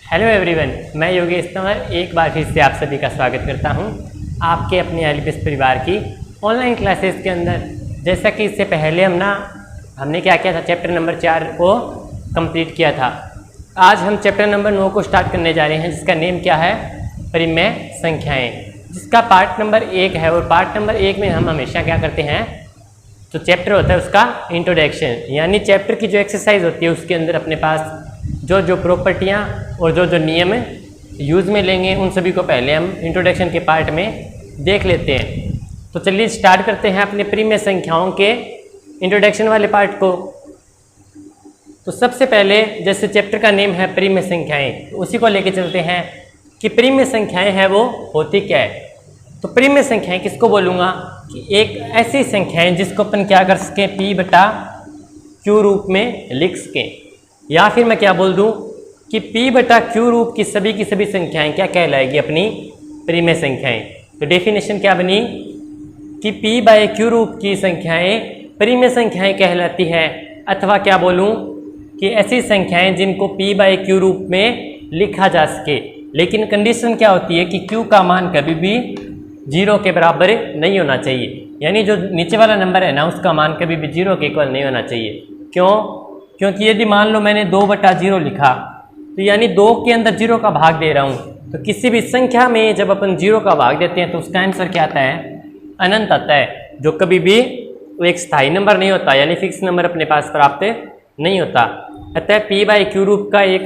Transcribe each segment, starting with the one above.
Hello everyone, मैं योगेश तंवर एक बार फिर से आप सभी का स्वागत करता हूं आपके अपने एलपीएस परिवार की ऑनलाइन क्लासेस के अंदर। जैसा कि इससे पहले हमने क्या किया था, चैप्टर नंबर 4 को कंप्लीट किया था। आज हम चैप्टर नंबर 9 को स्टार्ट करने जा रहे हैं, जिसका नेम क्या है, परिमेय संख्याएँ, जिसका पार्ट नंबर 1 है। और पार्ट नंबर 1 में हम हमेशा क्या करते हैं, जो चैप्टर होता है उसका इंट्रोडक्शन, यानी चैप्टर की जो एक्सरसाइज होती है उसके अंदर अपने पास जो प्रॉपर्टियाँ और जो नियम यूज़ में लेंगे उन सभी को पहले हम इंट्रोडक्शन के पार्ट में देख लेते हैं। तो चलिए स्टार्ट करते हैं अपने परिमेय संख्याओं के इंट्रोडक्शन वाले पार्ट को। तो सबसे पहले जैसे चैप्टर का नेम है परिमेय संख्याएँ, तो उसी को लेके चलते हैं कि परिमेय संख्याएँ हैं वो होती क्या है। तो परिमेय संख्याएँ किसको बोलूँगा कि एक ऐसी संख्याएँ जिसको अपन क्या कर सकें, P/Q रूप में लिख सकें, या फिर मैं क्या बोल दूं कि P/Q रूप की सभी संख्याएं क्या कहलाएगी, अपनी परिमेय संख्याएं। तो डेफिनेशन क्या बनी कि P/Q रूप की संख्याएं परिमेय संख्याएं कहलाती है, अथवा क्या बोलूं कि ऐसी संख्याएं जिनको P/Q रूप में लिखा जा सके, लेकिन कंडीशन क्या होती है कि Q का मान कभी भी 0 के बराबर नहीं होना चाहिए। यानी जो नीचे वाला नंबर है ना, उसका मान कभी भी 0 के इक्वल नहीं होना चाहिए। क्यों? क्योंकि यदि मान लो मैंने 2/0 लिखा, तो यानी 2 के अंदर 0 का भाग दे रहा हूँ। तो किसी भी संख्या में जब अपन 0 का भाग देते हैं तो उसका आंसर क्या आता है, अनंत आता है, जो कभी भी एक स्थायी नंबर नहीं होता, यानी फिक्स नंबर अपने पास प्राप्त नहीं होता। अतः P/Q रूप का एक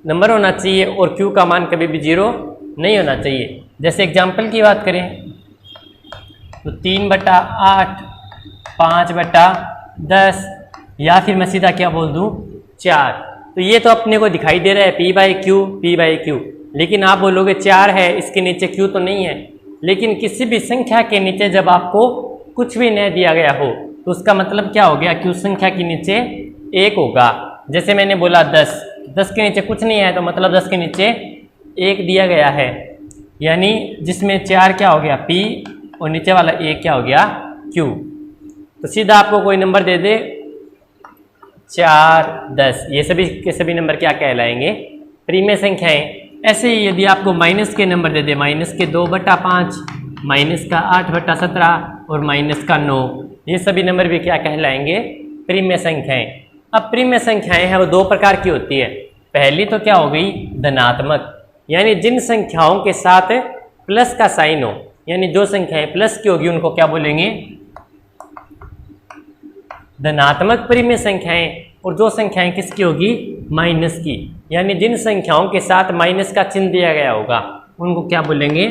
नंबर होना चाहिए और Q का मान कभी भी 0 नहीं होना चाहिए। जैसे एग्जाम्पल की बात करें तो 3/8, 5/10, या फिर मैं सीधा क्या बोल दूं 4। तो ये तो अपने को दिखाई दे रहा है P/Q, लेकिन आप बोलोगे 4 है, इसके नीचे Q तो नहीं है। लेकिन किसी भी संख्या के नीचे जब आपको कुछ भी न दिया गया हो तो उसका मतलब क्या हो गया, Q संख्या के नीचे 1 होगा। जैसे मैंने बोला 10 के नीचे कुछ नहीं है, तो मतलब 10 के नीचे 1 दिया गया है, यानी जिसमें 4 क्या हो गया P और नीचे वाला 1 क्या हो गया Q। तो सीधा आपको कोई नंबर दे दे 4, 10, ये सभी के सभी नंबर क्या कहलाएंगे, परिमेय संख्याएं। ऐसे ही यदि आपको माइनस के नंबर दे दे, माइनस के 2/5, माइनस का 8/17 और माइनस का 9, ये सभी नंबर भी क्या कहलाएंगे, परिमेय संख्याएं। अब परिमेय संख्याएं हैं वो 2 प्रकार की होती है। पहली तो क्या हो गई, धनात्मक, यानी जिन संख्याओं के साथ प्लस का साइन हो, यानी जो संख्याएं प्लस की होगी उनको क्या बोलेंगे, धनात्मक परिमेय संख्याएं। और जो संख्याएं किसकी होगी, माइनस की, यानी जिन संख्याओं के साथ माइनस का चिन्ह दिया गया होगा उनको क्या बोलेंगे,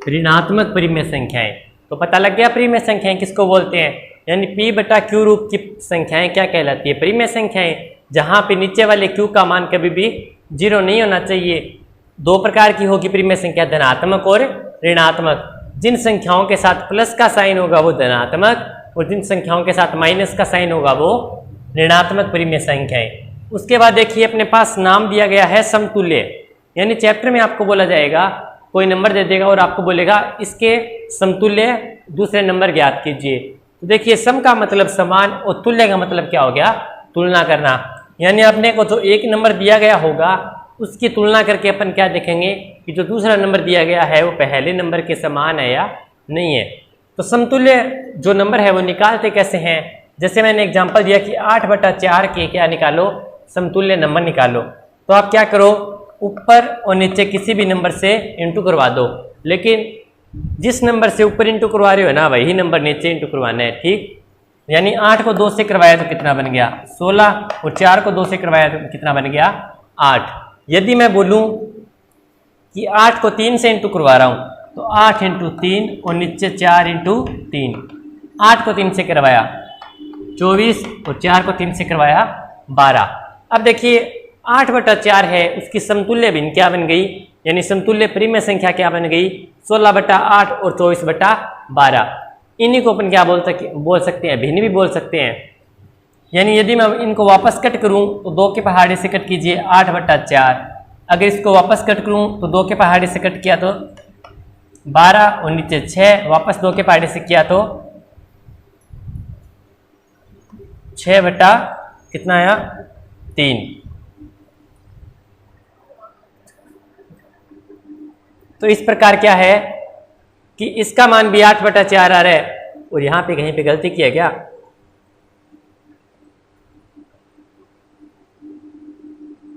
ऋणात्मक परिमेय संख्याएं। तो पता लग गया परिमेय संख्याएं किसको बोलते हैं, यानी P/Q रूप की संख्याएं क्या कहलाती है, परिमेय संख्याएं, जहां पे नीचे वाले Q का मान कभी भी 0 नहीं होना चाहिए। 2 प्रकार की होगी परिमेय संख्या, धनात्मक और ऋणात्मक। जिन संख्याओं के साथ प्लस का साइन होगा वो धनात्मक, और जिन संख्याओं के साथ माइनस का साइन होगा वो ऋणात्मक परिमेय संख्याएं। उसके बाद देखिए अपने पास नाम दिया गया है समतुल्य, यानी चैप्टर में आपको बोला जाएगा, कोई नंबर दे देगा और आपको बोलेगा इसके समतुल्य दूसरे नंबर ज्ञात कीजिए। तो देखिए सम का मतलब समान और तुल्य का मतलब क्या हो गया, तुलना करना। यानी अपने को जो एक नंबर दिया गया होगा उसकी तुलना करके अपन क्या देखेंगे कि जो दूसरा नंबर दिया गया है वो पहले नंबर के समान है या नहीं है। तो समतुल्य जो नंबर है वो निकालते कैसे हैं, जैसे मैंने एग्जांपल दिया कि 8/4 के क्या निकालो, समतुल्य नंबर निकालो। तो आप क्या करो, ऊपर और नीचे किसी भी नंबर से इंटू करवा दो, लेकिन जिस नंबर से ऊपर इंटू करवा रहे हो ना वही नंबर नीचे इंटू करवाना है, ठीक। यानी 8 को 2 से करवाया तो कितना बन गया 16, और 4 को 2 से करवाया तो कितना बन गया 8। यदि मैं बोलूं कि 8 को 3 से इंटू करवा रहा हूं तो 8 × 3 और नीचे 4 × 3, 8 को 3 से करवाया 24 और 4 को 3 से करवाया 12। अब देखिए 8/4 है, उसकी समतुल्य भिन्न क्या बन गई, यानी समतुल्य परिमेय संख्या क्या बन गई, 16/8 और 24/12। इन्हीं को अपन क्या बोल सकते हैं, भिन्न भी बोल सकते हैं। यानी यदि मैं इनको वापस कट करूं तो 2 के पहाड़े से कट कीजिए 8/4, अगर इसको वापस कट करूं तो 2 के पहाड़े से कट किया तो 12 और नीचे 6, वापस 2 के पहाड़े से किया तो 6 बटा कितना आया 3। तो इस प्रकार क्या है कि इसका मान भी 8/4 आ रहा है, और यहां पे कहीं पे गलती की है क्या?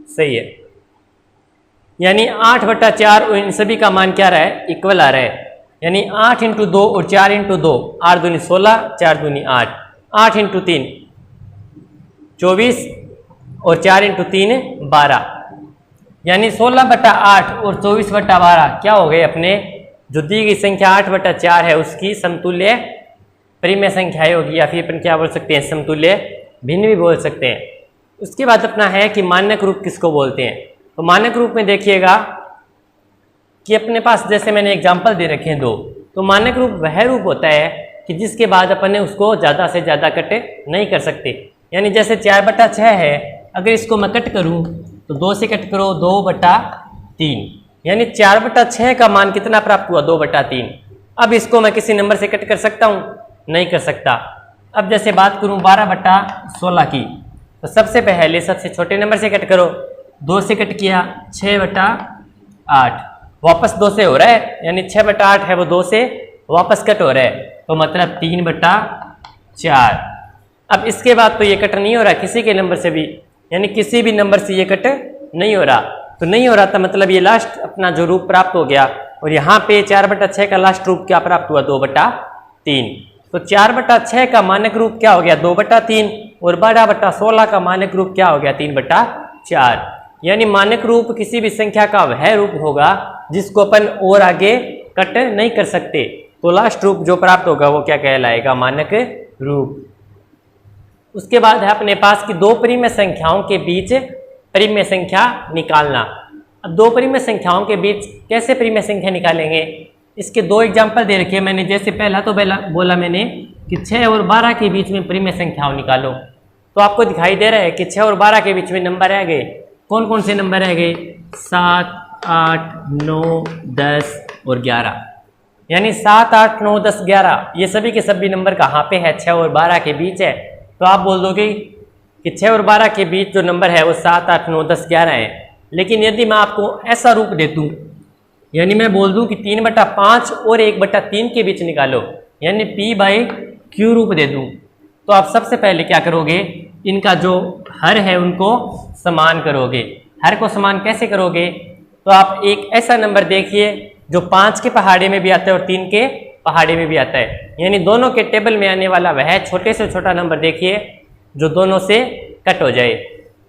सही है, यानी 8/4 और इन सभी का मान क्या रहा है? इक्वल आ रहा है। यानी 8 × 2 और 4 × 2, 8 दूनी 16, 4 दूनी 8, 8 × 3 24 और 4 × 3 12, यानी 16/8 और 24/12 क्या हो गए अपने? जो दी गई संख्या 8/4 है उसकी समतुल्य परिमेय संख्याएं होगी, या फिर अपन क्या बोल सकते हैं? समतुल्य भिन्न भी बोल सकते हैं। उसके बाद अपना है कि मानक रूप किसको बोलते हैं। तो मानक रूप में देखिएगा कि अपने पास जैसे मैंने एग्जाम्पल दे रखे हैं 2, तो मानक रूप वह रूप होता है कि जिसके बाद अपन ने उसको ज़्यादा से ज़्यादा कट नहीं कर सकते। यानी जैसे 4/6 है, अगर इसको मैं कट करूँ तो 2 से कट करो 2/3, यानी 4/6 का मान कितना प्राप्त हुआ? 2/3। अब इसको मैं किसी नंबर से कट कर सकता हूँ? नहीं कर सकता। अब जैसे बात करूँ 12/16 की, तो सबसे पहले सबसे छोटे नंबर से कट करो, 2 से कट किया 6/8, वापस 2 से हो रहा है, यानी 6/8 है वो 2 से वापस कट हो रहा है, तो मतलब 3/4। अब इसके बाद तो ये कट नहीं हो रहा किसी के नंबर से भी, यानी किसी भी नंबर से ये कट नहीं हो रहा। तो नहीं हो रहा था मतलब ये लास्ट अपना जो रूप प्राप्त हो गया, और यहाँ पे 4/6 का लास्ट रूप क्या प्राप्त हुआ? 2/3। तो 4/6 का मानक रूप क्या हो गया? 2/3, और 12/16 का मानक रूप क्या हो गया? 3/4। यानी मानक रूप किसी भी संख्या का वह रूप होगा जिसको अपन और आगे कट नहीं कर सकते, तो लास्ट रूप जो प्राप्त होगा वो क्या कहलाएगा? मानक रूप। उसके बाद है अपने पास कि 2 परिमेय संख्याओं के बीच परिमेय संख्या निकालना। अब 2 परिमेय संख्याओं के बीच कैसे परिमेय संख्या निकालेंगे? इसके 2 एग्जाम्पल दे रखे हैं मैंने। जैसे पहला तो बोला मैंने कि 6 और 12 के बीच में परिमेय संख्याओं निकालो, तो आपको दिखाई दे रहा है कि 6 और 12 के बीच में नंबर रह गए। कौन कौन से नंबर रह गए? 7, 8, 9, 10 और 11। यानी 7, 8, 9, 10, 11 ये सभी के सभी नंबर कहाँ पे है? 6 और 12 के बीच है। तो आप बोल दोगे कि 6 और 12 के बीच जो नंबर है वो 7, 8, 9, 10, 11 है। लेकिन यदि मैं आपको ऐसा रूप दे दूँ, यानी मैं बोल दूँ कि 3/5 और 1/3 के बीच निकालो, यानी P/Q रूप दे दूँ, तो आप सबसे पहले क्या करोगे? इनका जो हर है उनको समान करोगे। हर को समान कैसे करोगे? तो आप एक ऐसा नंबर देखिए जो 5 के पहाड़े में भी आता है और 3 के पहाड़े में भी आता है, यानी दोनों के टेबल में आने वाला वह छोटे से छोटा नंबर देखिए जो दोनों से कट हो जाए।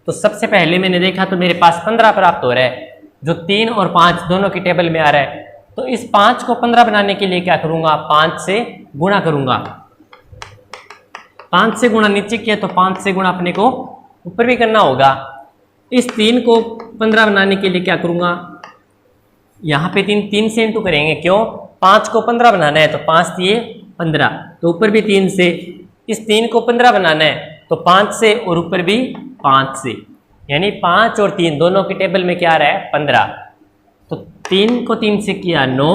तो सबसे पहले मैंने देखा तो मेरे पास 15 प्राप्त हो रहा है, जो 3 और 5 दोनों के टेबल में आ रहा है। तो इस 5 को 15 बनाने के लिए क्या करूँगा? 5 से गुणा करूँगा। 5 से गुणा नीचे किया तो 5 से गुणा अपने को ऊपर भी करना होगा। इस 3 को 15 बनाने के लिए क्या करूँगा? यहाँ पे 3 से इंटू करेंगे। क्यों? 5 को 15 बनाना है तो 5 दिए 15, तो ऊपर भी 3 से। इस 3 को 15 बनाना है तो 5 से और ऊपर भी 5 से, यानी 5 और 3 दोनों के टेबल में क्या आ रहा है? 15। तो 3 को 3 से किया 9,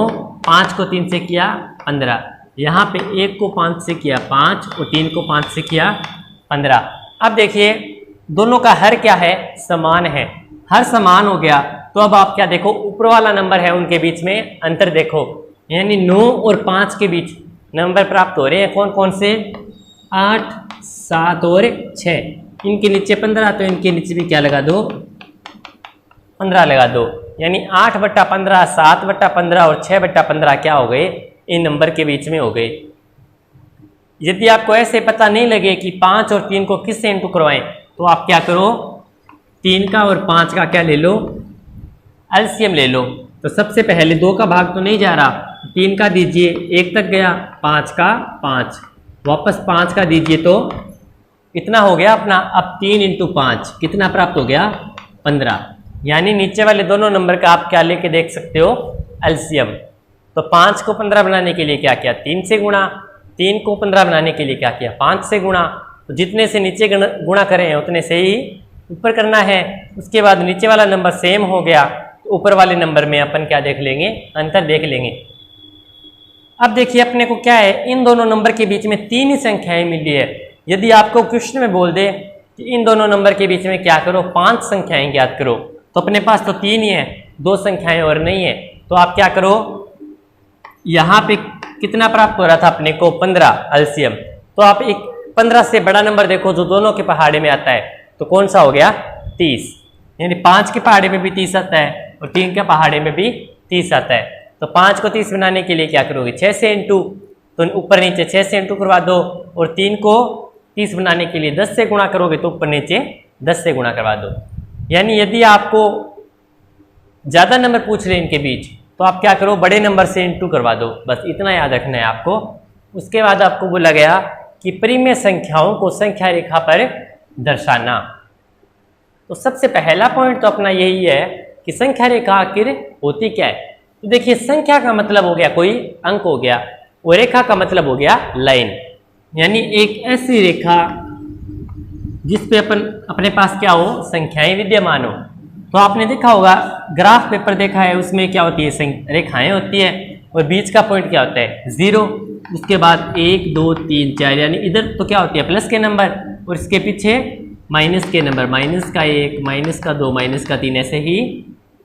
5 को 3 से किया 15, यहाँ पे 1 को 5 से किया 5 और 3 को 5 से किया 15। अब देखिए दोनों का हर क्या है? समान है। हर समान हो गया तो अब आप क्या देखो? ऊपर वाला नंबर है उनके बीच में अंतर देखो, यानी 9 और 5 के बीच नंबर प्राप्त हो रहे हैं। कौन कौन से? 8, 7 और 6। इनके नीचे 15, तो इनके नीचे भी क्या लगा दो? 15 लगा दो। यानी 8/15, 7/15 और 6/15 क्या हो गए? इन नंबर के बीच में हो गए। यदि आपको ऐसे पता नहीं लगे कि 5 और 3 को किससे इंटू करवाएं, तो आप क्या करो? 3 का और 5 का क्या ले लो? एलसीएम ले लो। तो सबसे पहले 2 का भाग तो नहीं जा रहा, 3 का दीजिए 1 तक गया, 5 का 5, वापस 5 का दीजिए तो इतना हो गया अपना। अब 3 × 5 कितना प्राप्त हो गया? 15। यानी नीचे वाले दोनों नंबर का आप क्या लेके देख सकते हो? एलसीएम। तो 5 को 15 बनाने के लिए क्या किया? 3 से गुणा। 3 को 15 बनाने के लिए क्या किया? 5 से गुणा। तो जितने से नीचे गुणा करें उतने से ही ऊपर करना है। उसके बाद नीचे वाला नंबर सेम हो गया तो ऊपर वाले नंबर में अपन क्या देख लेंगे? अंतर देख लेंगे। अब देखिए अपने को क्या है? इन दोनों नंबर के बीच में 3 ही संख्याएं मिली है। यदि आपको क्वेश्चन में बोल दे कि इन दोनों नंबर के बीच में क्या करो? 5 संख्याएं ज्ञात करो, तो अपने पास तो 3 ही है, 2 संख्याएं और नहीं है। तो आप क्या करो, यहाँ पे कितना प्राप्त हो रहा था अपने को 15 एलसीएम, तो आप एक 15 से बड़ा नंबर देखो जो दोनों के पहाड़े में आता है, तो कौन सा हो गया 30, यानी 5 के पहाड़े में भी 30 आता है और 3 के पहाड़े में भी 30 आता है। तो 5 को 30 बनाने के लिए क्या करोगे 6 से इंटू, तो ऊपर नीचे 6 से इंटू करवा दो, और 3 को 30 बनाने के लिए 10 से गुणा करोगे तो ऊपर नीचे 10 से गुणा करवा दो। यानी यदि आपको ज़्यादा नंबर पूछ रहे इनके बीच तो आप क्या करो बड़े नंबर से इंटू करवा दो, बस इतना याद रखना है आपको। उसके बाद आपको बोला गया कि परिमेय संख्याओं को संख्या रेखा पर दर्शाना। तो सबसे पहला पॉइंट तो अपना यही है कि संख्या रेखा आखिर होती क्या है। तो देखिए संख्या का मतलब हो गया कोई अंक हो गया, और रेखा का मतलब हो गया लाइन, यानी एक ऐसी रेखा जिसपे अपने पास क्या हो संख्याएं विद्यमान हो। तो आपने देखा होगा ग्राफ पेपर देखा है, उसमें क्या होती है रेखाएं होती है और बीच का पॉइंट क्या होता है 0, उसके बाद 1 2 3 4, यानी इधर तो क्या होती है प्लस के नंबर और इसके पीछे माइनस के नंबर, माइनस का 1 माइनस का 2 माइनस का 3 ऐसे ही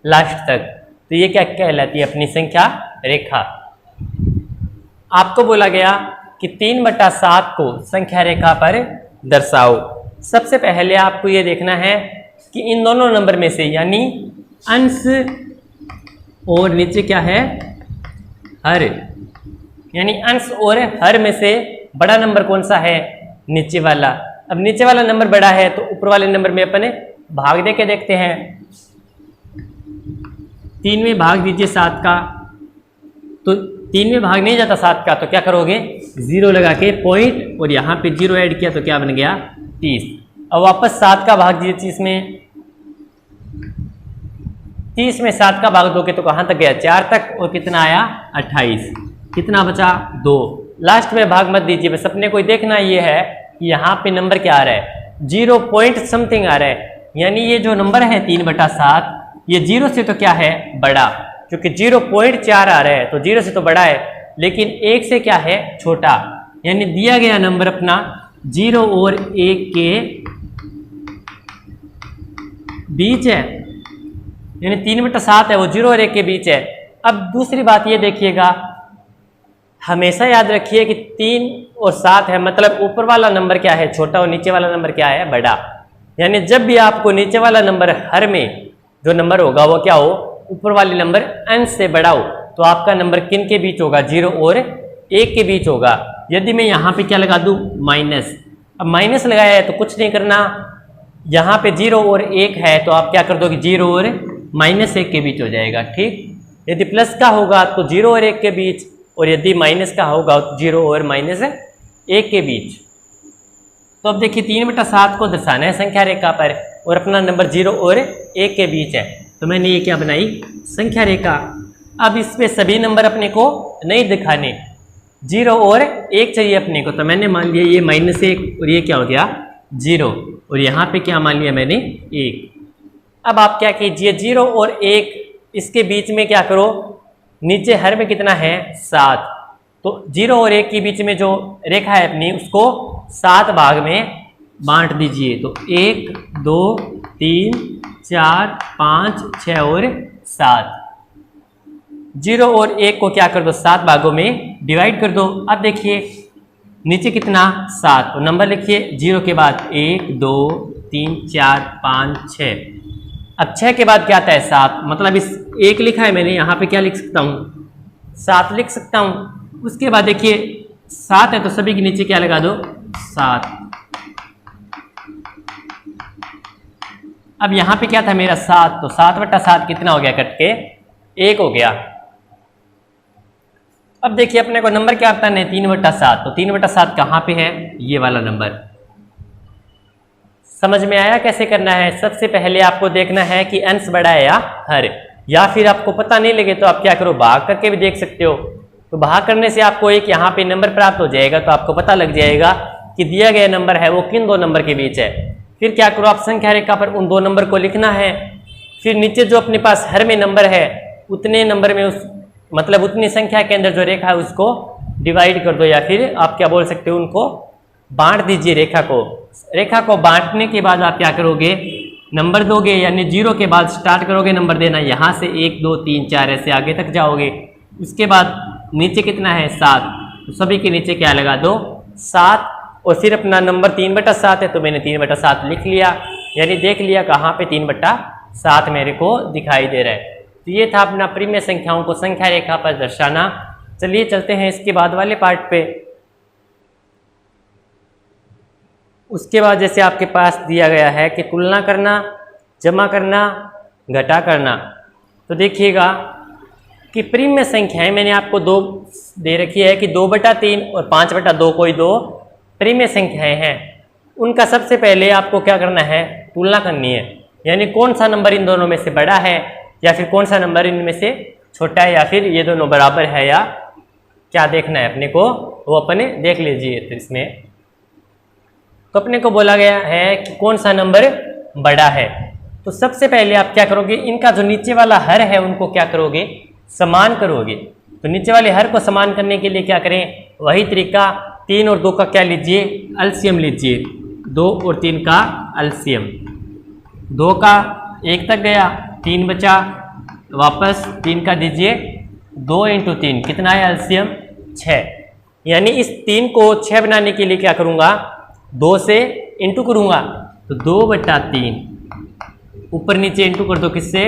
लास्ट तक। तो ये क्या कहलाती है अपनी संख्या रेखा। आपको बोला गया कि 3/7 को संख्या रेखा पर दर्शाओ। सबसे पहले आपको ये देखना है कि इन दोनों नंबर में से, यानी अंश और नीचे क्या है हर, यानी अंश और हर में से बड़ा नंबर कौन सा है नीचे वाला। अब नीचे वाला नंबर बड़ा है तो ऊपर वाले नंबर में अपने भाग दे के देखते हैं। 3 में भाग दीजिए 7 का, तो 3 में भाग नहीं जाता 7 का, तो क्या करोगे 0 लगा के पॉइंट और यहाँ पे 0 ऐड किया तो क्या बन गया 30। अब वापस 7 का भाग दीजिए 30 में, 30 में 7 का भाग दोगे तो कहाँ तक गया 4 तक, और कितना आया 28, कितना बचा 2। लास्ट में भाग मत दीजिए, बस अपने को देखना ये है कि यहाँ पे नंबर क्या आ रहा है 0 पॉइंट समथिंग आ रहा है, यानी ये जो नंबर है 3/7 ये 0 से तो क्या है बड़ा, क्योंकि 0.4 आ रहा है तो 0 से तो बड़ा है, लेकिन 1 से क्या है छोटा, यानी दिया गया नंबर अपना 0 और 1 के बीच है, यानी 3/7 है वो 0 और 1 के बीच है। अब दूसरी बात ये देखिएगा, हमेशा याद रखिए कि 3 और 7 है, मतलब ऊपर वाला नंबर क्या है छोटा और नीचे वाला नंबर क्या है बड़ा। यानी जब भी आपको नीचे वाला नंबर हर में जो नंबर होगा वो क्या हो ऊपर वाले नंबर अंश से बड़ा हो, तो आपका नंबर किन के बीच होगा 0 और 1 के बीच होगा। यदि मैं यहाँ पे क्या लगा दूँ माइनस, अब माइनस लगाया है तो कुछ नहीं करना, यहाँ पे 0 और 1 है तो आप क्या कर दोगे 0 और -1 के बीच हो जाएगा, ठीक। यदि प्लस का होगा तो 0 और 1 के बीच, और यदि माइनस का होगा 0 और -1 के बीच। तो अब देखिए 3/7 को दर्शाना है संख्या रेखा पर और अपना नंबर 0 और 1 के बीच है, तो मैंने ये क्या बनाई संख्या रेखा। अब इसमें सभी नंबर अपने को नहीं दिखाने, 0 और 1 चाहिए अपने को, तो मैंने मान लिया ये -1 और ये क्या हो गया 0, और यहाँ पे क्या मान लिया मैंने 1। अब आप क्या कीजिए 0 और 1 इसके बीच में क्या करो, नीचे हर में कितना है 7, तो 0 और 1 के बीच में जो रेखा है अपनी उसको 7 भाग में बांट दीजिए। तो 1 2 3 4 5 6 और 7, 0 और 1 को क्या कर दो 7 भागों में डिवाइड कर दो। अब देखिए नीचे कितना 7, तो नंबर लिखिए 0 के बाद 1 2 3 4 5 6, अब 6 के बाद क्या आता है 7, मतलब इस 1 लिखा है मैंने, यहाँ पे क्या लिख सकता हूँ 7 लिख सकता हूँ। उसके बाद देखिए 7 है तो सभी के नीचे क्या लगा दो 7। अब यहाँ पे क्या था मेरा 7, तो 7/7 कितना हो गया कट के 1 हो गया। अब देखिए अपने को नंबर क्या आता है 3/7, तो 3/7 कहाँ पे है ये वाला नंबर। समझ में आया कैसे करना है। सबसे पहले आपको देखना है कि अंश बड़ा है या हर, या फिर आपको पता नहीं लगे तो आप क्या करो भाग करके भी देख सकते हो। तो भाग करने से आपको एक यहाँ पे नंबर प्राप्त हो जाएगा, तो आपको पता लग जाएगा कि दिया गया नंबर है वो किन दो नंबर के बीच है। फिर क्या करो आप संख्या रेखा पर उन दो नंबर को लिखना है, फिर नीचे जो अपने पास हर में नंबर है उतने नंबर में उस मतलब उतनी संख्या के अंदर जो रेखा है उसको डिवाइड कर दो, या फिर आप क्या बोल सकते हो उनको बांट दीजिए रेखा को। रेखा को बांटने के बाद आप क्या करोगे नंबर दोगे यानी 0 के बाद स्टार्ट करोगे नंबर देना, यहाँ से 1 2 3 4 ऐसे आगे तक जाओगे। उसके बाद नीचे कितना है 7, तो सभी के नीचे क्या लगा दो 7, और फिर अपना नंबर 3/7 है तो मैंने 3/7 लिख लिया, यानी देख लिया कहाँ पे 3/7 मेरे को दिखाई दे रहा है। तो ये था अपना परिमेय संख्याओं को संख्या रेखा पर दर्शाना। चलिए चलते हैं इसके बाद वाले पार्ट पे। उसके बाद जैसे आपके पास दिया गया है कि तुलना करना, जमा करना, घटा करना। तो देखिएगा कि परिमेय संख्याएं मैंने आपको दो दे रखी है कि 2/3 और 5/2 कोई दो परिमेय संख्याएं हैं। उनका सबसे पहले आपको क्या करना है, तुलना करनी है, यानी कौन सा नंबर इन दोनों में से बड़ा है या फिर कौन सा नंबर इनमें से छोटा है, या फिर ये दोनों बराबर है, या क्या देखना है अपने को वो अपने देख लीजिए। तो इसमें तो अपने को बोला गया है कि कौन सा नंबर बड़ा है। तो सबसे पहले आप क्या करोगे, इनका जो नीचे वाला हर है उनको क्या करोगे, समान करोगे। तो नीचे वाले हर को समान करने के लिए क्या करें, वही तरीका 3 और 2 का क्या लीजिए, एलसीएम लीजिए। 2 और 3 का एलसीएम, 2 का 1 तक गया, 3 बचा, वापस 3 का दीजिए 2 × 3 कितना है एलसीएम 6। यानी इस 3 को 6 बनाने के लिए क्या करूँगा, 2 से इंटू करूँगा, तो 2/3 ऊपर नीचे इंटू कर दो किससे,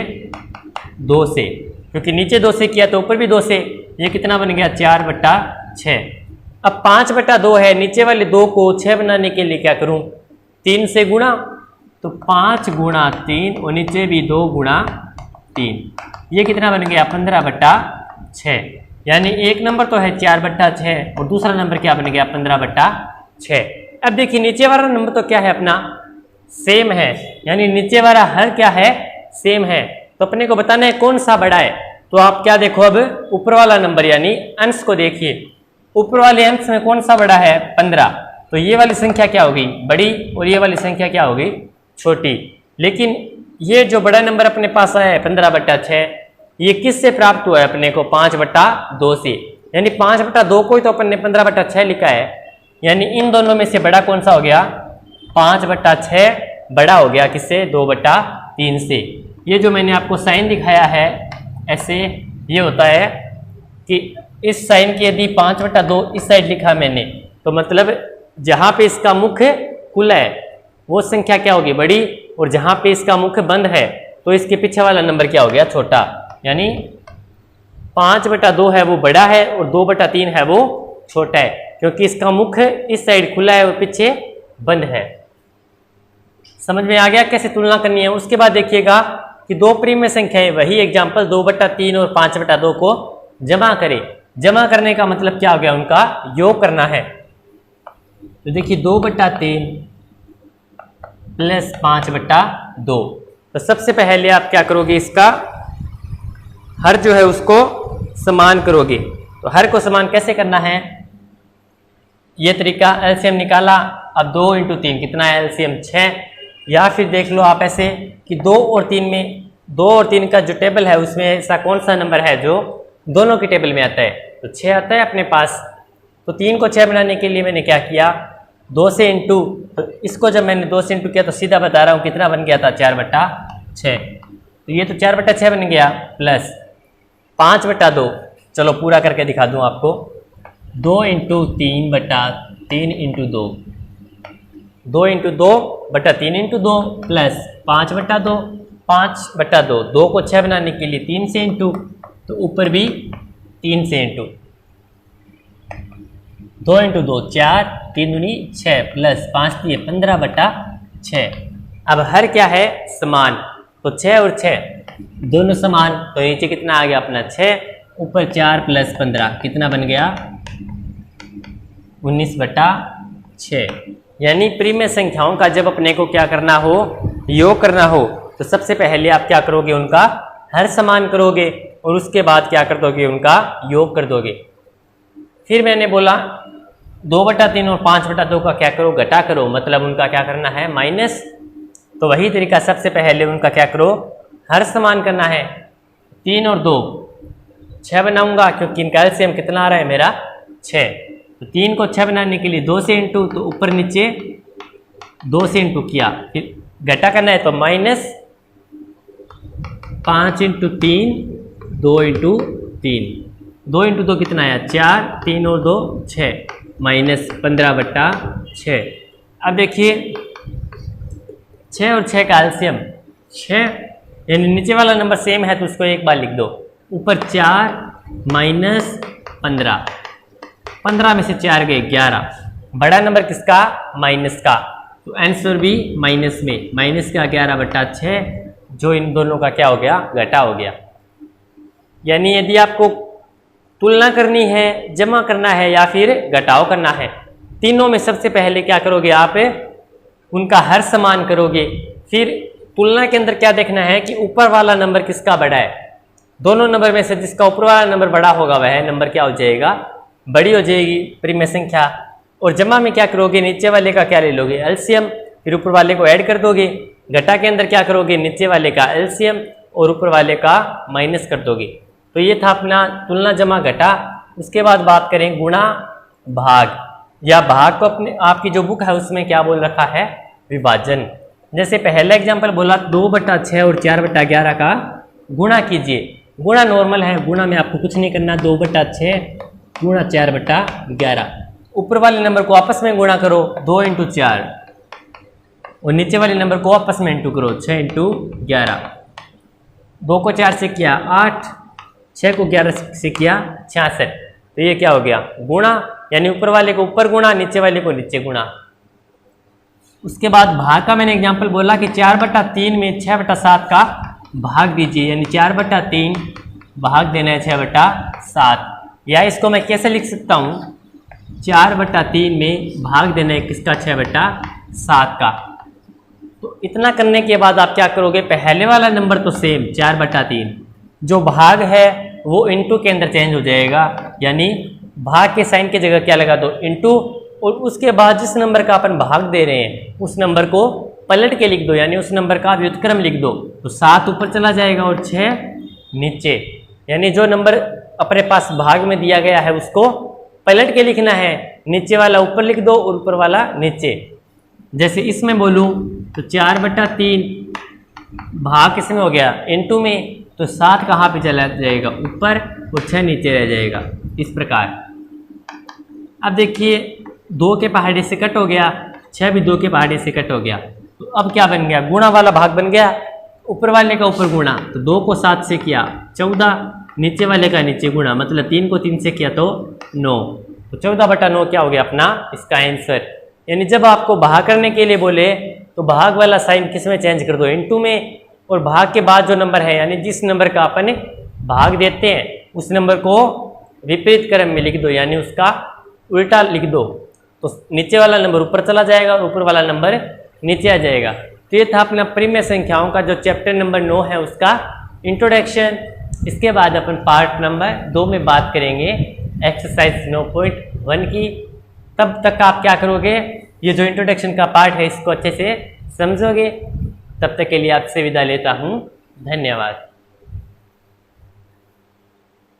2 से, क्योंकि नीचे 2 से किया तो ऊपर भी 2 से, ये कितना बन गया 4/6। अब 5/2 है, नीचे वाले 2 को 6 बनाने के लिए क्या करूँ, 3 से गुणा, तो 5 × 3 और नीचे भी 2 × 3, ये कितना बन गया 15/6। यानी एक नंबर तो है 4/6 और दूसरा नंबर क्या बन गया 15/6। अब देखिए नीचे वाला नंबर तो क्या है अपना सेम है, यानी नीचे वाला हर क्या है सेम है। तो अपने को बताना है कौन सा बड़ा है। तो आप क्या देखो, अब ऊपर वाला नंबर यानी अंश को देखिए, ऊपर वाले अंश में कौन सा बड़ा है 15, तो ये वाली संख्या क्या होगी बड़ी और ये वाली संख्या क्या होगी छोटी। लेकिन ये जो बड़ा नंबर अपने पास आया है 15/6, ये किससे प्राप्त हुआ है अपने को 5/2 से, यानी 5/2 को ही तो अपन ने 15/6 लिखा है, यानी इन दोनों में से बड़ा कौन सा हो गया 5/6 बड़ा हो गया किससे 2/3 से। ये जो मैंने आपको साइन दिखाया है ऐसे, ये होता है कि इस साइन की यदि 5/2 इस साइड लिखा मैंने, तो मतलब जहाँ पे इसका मुख्य खुला है वो संख्या क्या होगी बड़ी, और जहाँ पे इसका मुख्य बंद है तो इसके पीछे वाला नंबर क्या हो गया छोटा। यानी 5/2 है वो बड़ा है और 2/3 है वो छोटा है, क्योंकि इसका मुख्य इस साइड खुला है और पीछे बंद है। समझ में आ गया कैसे तुलना करनी है। उसके बाद देखिएगा कि दो परिमेय संख्याएं, वही एग्जाम्पल 2/3 और 5/2 को जमा करें। जमा करने का मतलब क्या हो गया, उनका योग करना है। तो देखिए 2/3 + 5/2, तो सबसे पहले आप क्या करोगे, इसका हर जो है उसको समान करोगे। तो हर को समान कैसे करना है, ये तरीका एलसीएम निकाला। अब 2 × 3 कितना है एलसीएम 6, या फिर देख लो आप ऐसे कि 2 और 3 में 2 और 3 का जो टेबल है उसमें ऐसा कौन सा नंबर है जो दोनों के टेबल में आता है, तो 6 आता है अपने पास। तो 3 को 6 बनाने के लिए मैंने क्या किया 2 से इंटू, तो इसको जब मैंने 2 से इंटू किया तो सीधा बता रहा हूँ कितना बन गया था 4/6। तो ये तो 4/6 बन गया, प्लस 5/2, चलो पूरा करके दिखा दूँ आपको। 2 × 3/3 × 2, 2 × 2/3 × 2 प्लस 5/2, 5/2, 2 को 6 बनाने के लिए 3 से इंटू, तो ऊपर भी 3 से इंटू, 2 × 2 4, 3 दूनी 6 प्लस 5 दिए 15/6। अब हर क्या है समान, तो 6 और 6 दोनों समान, तो नीचे कितना आ गया अपना 6, ऊपर 4 + 15 कितना बन गया 19/6। यानी परिमेय संख्याओं का जब अपने को क्या करना हो, योग करना हो, तो सबसे पहले आप क्या करोगे, उनका हर समान करोगे और उसके बाद क्या कर दोगे, उनका योग कर दोगे। फिर मैंने बोला 2/3 और 5/2 का क्या करो, घटा करो, मतलब उनका क्या करना है माइनस। तो वही तरीका सबसे पहले उनका क्या करो, हर समान करना है। 3 और 2 6 बनाऊंगा, क्योंकि इनका एलसीएम कितना आ रहा है मेरा 6। तो 3 को 6 बनाने के लिए 2 से इंटू, तो ऊपर नीचे 2 से इंटू किया, फिर घटा करना है तो -5 × 3 2 × 3, 2 × 2 कितना आया 4, 3 और 2 6, -15/6। अब देखिए 6 और 6 का एलसीएम 6, यानी नीचे वाला नंबर सेम है तो उसको एक बार लिख दो। ऊपर 4 -15, 15 में से 4 गए 11, बड़ा नंबर किसका माइनस का, तो आंसर भी माइनस में, माइनस का 11/6, जो इन दोनों का क्या हो गया घटा हो गया। यानी यदि आपको तुलना करनी है, जमा करना है या फिर घटाव करना है, तीनों में सबसे पहले क्या करोगे आप उनका हर समान करोगे। फिर तुलना के अंदर क्या देखना है कि ऊपर वाला नंबर किसका बड़ा है, दोनों नंबर में से जिसका ऊपर वाला नंबर बड़ा होगा वह नंबर क्या हो जाएगा बड़ी हो जाएगी परिमेय संख्या। और जमा में क्या करोगे नीचे वाले का क्या ले लोगे एलसीएम, फिर ऊपर वाले को ऐड कर दोगे। घटा के अंदर क्या करोगे नीचे वाले का एलसीएम और ऊपर वाले का माइनस कर दोगे। तो ये था अपना तुलना जमा घटा। उसके बाद बात करें गुणा भाग, या भाग को अपने आपकी जो बुक है उसमें क्या बोल रखा है विभाजन। जैसे पहला एग्जाम्पल बोला 2/6 और 4/11 का गुणा कीजिए। गुणा नॉर्मल है, गुणा में आपको कुछ नहीं करना, 2/6 गुणा 4/11। ऊपर वाले नंबर को आपस में गुणा करो 2 × 4 और नीचे वाले नंबर को आपस में इंटू करो 6 × 11। 2 को 4 से किया 8, 6 को 11 से किया 66। तो ये क्या हो गया गुणा, यानी ऊपर वाले को ऊपर गुणा नीचे वाले को नीचे गुणा। उसके बाद भाग का मैंने एग्जांपल बोला कि 4/3 में 6/7 का भाग दीजिए, यानी 4/3 भाग देना है 6/7। या इसको मैं कैसे लिख सकता हूँ 4/3 में भाग देना है किसका 6/7 का। तो इतना करने के बाद आप क्या करोगे, पहले वाला नंबर तो सेम 4/3, जो भाग है वो इंटू के अंदर चेंज हो जाएगा, यानी भाग के साइन की जगह क्या लगा दो इंटू, और उसके बाद जिस नंबर का अपन भाग दे रहे हैं उस नंबर को पलट के लिख दो, यानी उस नंबर का व्युत्क्रम लिख दो। तो 7 ऊपर चला जाएगा और 6 नीचे, यानी जो नंबर अपने पास भाग में दिया गया है उसको पलट के लिखना है, नीचे वाला ऊपर लिख दो और ऊपर वाला नीचे। जैसे इसमें बोलूं तो 4/3 भाग किसमें हो गया इंटू में, तो 7 कहाँ पे चला जाएगा ऊपर और 6 नीचे रह जाएगा इस प्रकार। अब देखिए 2 के पहाड़े से कट हो गया, 6 भी 2 के पहाड़े से कट हो गया। तो अब क्या बन गया गुणा वाला भाग बन गया, ऊपर वाले का ऊपर गुणा, तो 2 को 7 से किया 14, नीचे वाले का नीचे गुणा, मतलब 3 को 3 से किया तो 9, तो 14/9 क्या हो गया अपना इसका आंसर। यानी जब आपको भाग करने के लिए बोले तो भाग वाला साइन किस में चेंज कर दो इंटू में, और भाग के बाद जो नंबर है यानी जिस नंबर का अपन भाग देते हैं उस नंबर को विपरीत क्रम में लिख दो, यानी उसका उल्टा लिख दो, तो नीचे वाला नंबर ऊपर चला जाएगा और ऊपर वाला नंबर नीचे आ जाएगा। तो ये था अपना परिमेय संख्याओं का जो चैप्टर नंबर 9 है उसका इंट्रोडक्शन। इसके बाद अपन पार्ट नंबर 2 में बात करेंगे एक्सरसाइज 9.1 की। तब तक आप क्या करोगे, ये जो इंट्रोडक्शन का पार्ट है इसको अच्छे से समझोगे। तब तक के लिए आपसे विदा लेता हूँ, धन्यवाद।